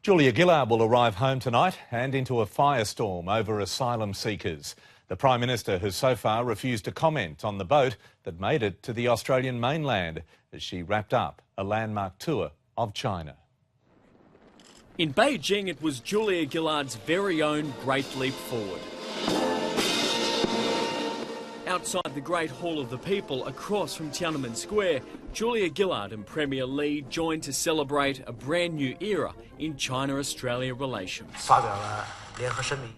Julia Gillard will arrive home tonight and into a firestorm over asylum seekers. The Prime Minister has so far refused to comment on the boat that made it to the Australian mainland as she wrapped up a landmark tour of China. In Beijing, it was Julia Gillard's very own Great Leap Forward. Outside the Great Hall of the People, across from Tiananmen Square, Julia Gillard and Premier Li joined to celebrate a brand new era in China-Australia relations.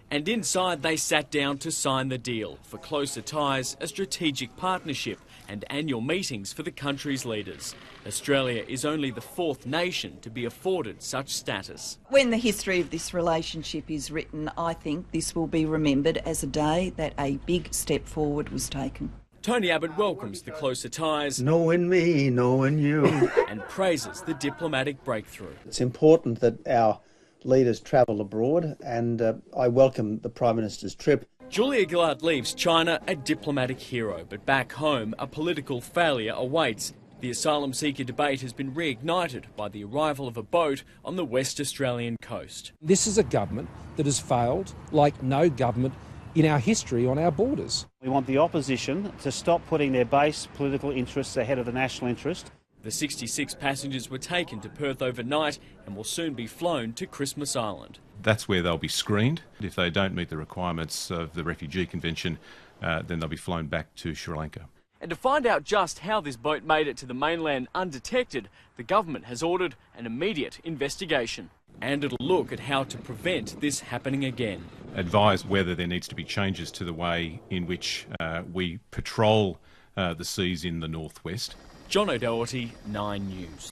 And inside, they sat down to sign the deal for closer ties, a strategic partnership and annual meetings for the country's leaders. Australia is only the fourth nation to be afforded such status. When the history of this relationship is written, I think this will be remembered as a day that a big step forward was taken. Tony Abbott welcomes the closer ties, knowing me, knowing you, and praises the diplomatic breakthrough. It's important that our leaders travel abroad, and I welcome the Prime Minister's trip. Julia Gillard leaves China a diplomatic hero, but back home a political failure awaits. The asylum seeker debate has been reignited by the arrival of a boat on the West Australian coast. This is a government that has failed like no government in our history on our borders. We want the opposition to stop putting their base political interests ahead of the national interest. The 66 passengers were taken to Perth overnight and will soon be flown to Christmas Island. That's where they'll be screened. If they don't meet the requirements of the Refugee Convention, then they'll be flown back to Sri Lanka. And to find out just how this boat made it to the mainland undetected, the government has ordered an immediate investigation. And it'll look at how to prevent this happening again. Advise whether there needs to be changes to the way in which we patrol the seas in the northwest. John O'Doherty, 9 News.